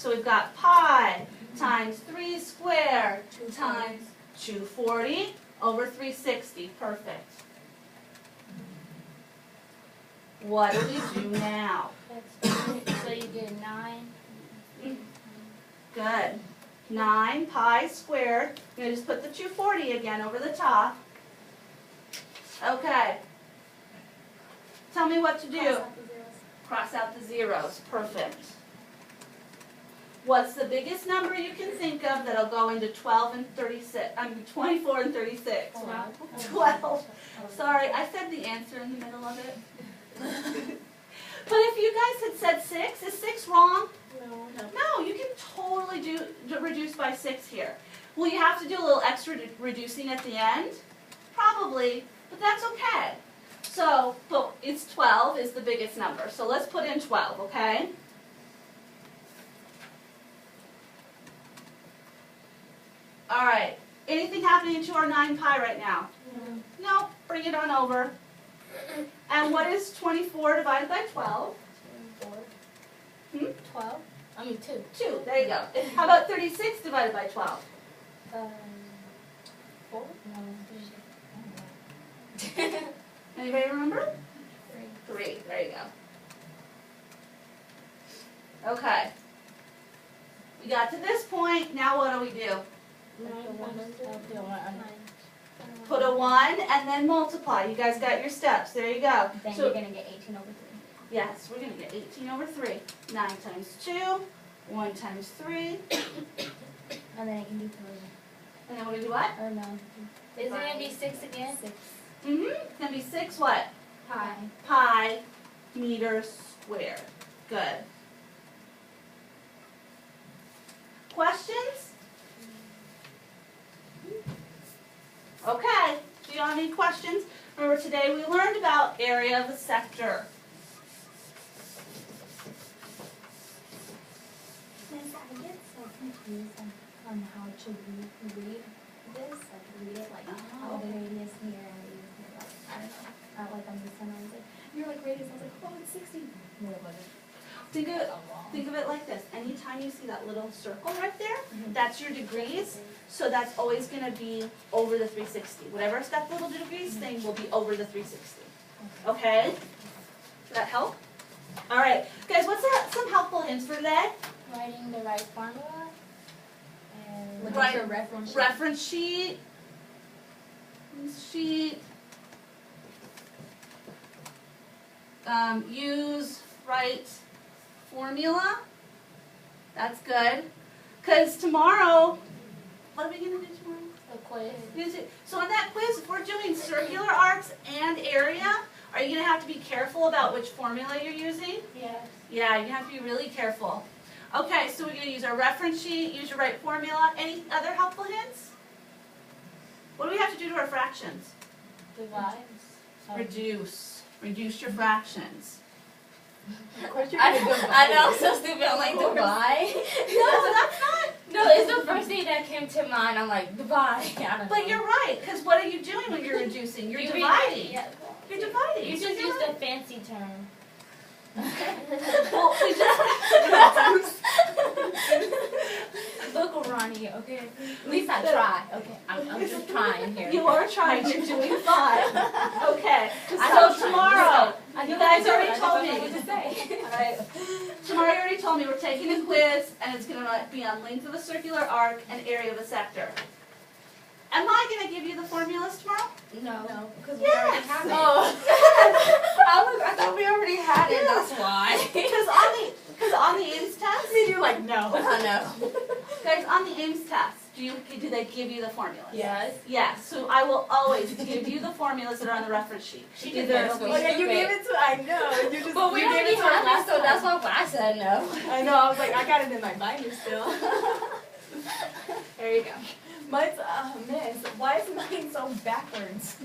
So we've got pi times 3 squared times 240 over 360. Perfect. What do we do now? So you get 9. Good. 9 pi squared. I'm going to just put the 240 again over the top. Okay. Tell me what to do. Cross out the zeros. Perfect. What's the biggest number you can think of that'll go into 12 and 36? 24 and 36. 12. Sorry, I said the answer in the middle of it. But if you guys had said 6, is 6 wrong? No, you can totally reduce by 6 here. Will you have to do a little extra reducing at the end? Probably, but that's okay. So, but it's 12 is the biggest number. So let's put in 12, okay? All right. Anything happening to our 9 pi right now? No. Bring it on over. And what is 24 divided by 12? 12? I mean 2. 2. There you go. How about 36 divided by 12? 4? No. Anybody remember? 3. 3. There you go. Okay. We got to this point. Now what do we do? Put a 1 and then multiply. You guys got your steps. There you go. Then So, you're going to get 18 over 3. yes, we're going to get 18 over 3. 9 times 2, 1 times 3. And then I can do 3. And then we're going to do what? Or no. Is it going to be 6 again? 6. It's going to be 6 what? Pi. Pi meters squared. Good. Questions? Okay. Do y'all have any questions? Remember today we learned about area of a sector. Miss, I get so confused on how to read this. Like read it like oh the radius here and radius here. Like I don't know. Not like on the sun. I was like, you're like radius. I was like, oh, it's 60. No, it wasn't. Think of it like this. Anytime you see that little circle right there, that's your degrees. So that's always going to be over the 360. Whatever that little degrees thing will be over the 360. Okay? Does that help? All right. Guys, what's some helpful hints for today? Writing the right formula. And Looking for reference sheet. Reference sheet. Use right formula. That's good. Because tomorrow, what are we going to do tomorrow? The quiz. So on that quiz, if we're doing circular arcs and area, are you going to have to be careful about which formula you're using? Yes. Yeah, you have to be really careful. Okay, so we're going to use our reference sheet, use your right formula. Any other helpful hints? What do we have to do to our fractions? Divide. Reduce. Reduce your fractions. I know, I'm so stupid. I'm like, divide? No, that's not. No, it's the first thing that came to mind. I'm like, divide. But you're right, because what are you doing when you're reducing? You're dividing. Yeah. You're dividing. You So just you're used right. a fancy term. Well, we just. Look, Ronnie, okay? At least I try. Okay, I'm just trying here. You are trying. You're doing fine. Okay. I So tomorrow, you guys already I told don't know me. what to say. All right. Tomorrow you already told me we're taking a quiz, and it's going to be on length of a circular arc and area of a sector. Am I going to give you the formulas tomorrow? No. Because we already have it. I thought we already had it. That's why. Because on the Ames test, You're like, no. I know. guys, on the Ames test, do they give you the formulas? Yes. Yes. So I will always give you the formulas that are on the reference sheet. She did that. Either- Oh, yeah, you gave it to, I know. You just, But we already had it, so that's why I said no. I know, I was like, I got it in my binder still. There you go. Mine's, miss, why is mine so backwards?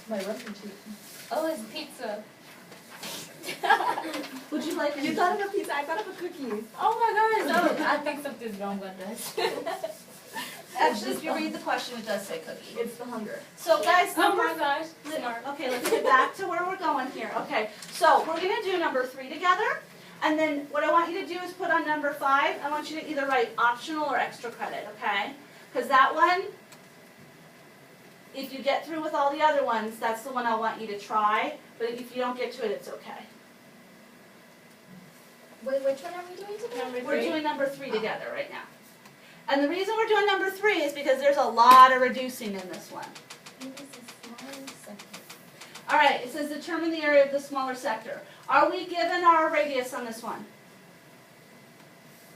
My reference sheet. Oh, it's pizza. Would you like? You thought of a pizza, I thought of a cookie. Oh my gosh. Oh, I think something's wrong with this. Actually, if you read the question, it does say cookie. It's the hunger. So guys, Oh my gosh. Okay, let's get back to where we're going here. Okay, so we're going to do number 3 together. And then what I want you to do is put on number 5, I want you to either write optional or extra credit, okay? Because that one, if you get through with all the other ones, that's the one I want you to try. But if you don't get to it, it's okay. Wait, which one are we doing today? We're doing number 3 together right now. And the reason we're doing number 3 is because there's a lot of reducing in this one. All right, it says determine the area of the smaller sector. Are we given our radius on this one?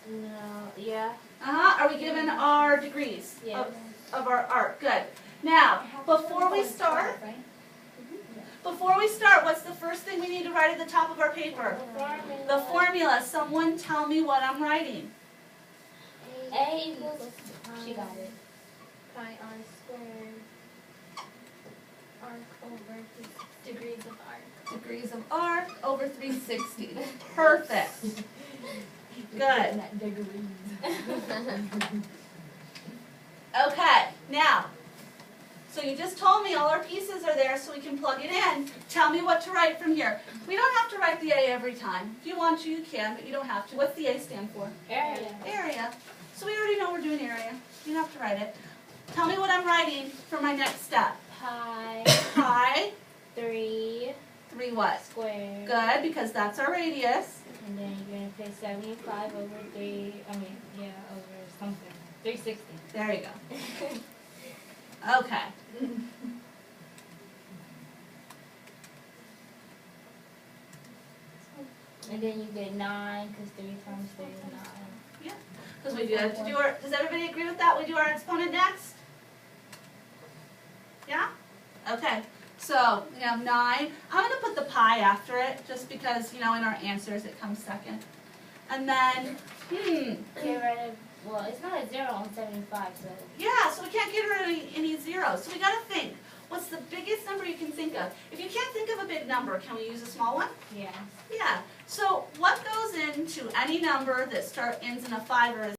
No, yeah. Are we given our degrees Yes. of our arc? Good. Now, before we start, what's the first thing we need to write at the top of our paper? The formula. Someone tell me what I'm writing. A equals, She got it. Pi r squared. Arc over degrees of arc. Degrees of arc over 360. Perfect. Good. Okay, now, so you just told me all our pieces are there so we can plug it in. Tell me what to write from here. We don't have to write the A every time. If you want to, you can, but you don't have to. What's the A stand for? area. Area. So we already know we're doing area. You don't have to write it. Tell me what I'm writing for my next step. Pi Pi, 3 3 what? squared. Good, because that's our radius. And then you're gonna put 75 over 3. Over something. 360. There you go. Okay. And then you get 9 because 3 times 3 is 9. Because we do have to do our, does everybody agree with that? We do our exponent next? Yeah? Okay. So, we have 9. I'm going to put the pi after it, just because, in our answers it comes second. And then, Get rid of, well, it's not a 0 on 75, so. yeah, so we can't get rid of any zeros. So we got to think, what's the biggest number you can think of? If you can't think of a big number, can we use a small one? Yeah. Yeah. So what goes into any number that ends in a 5 or a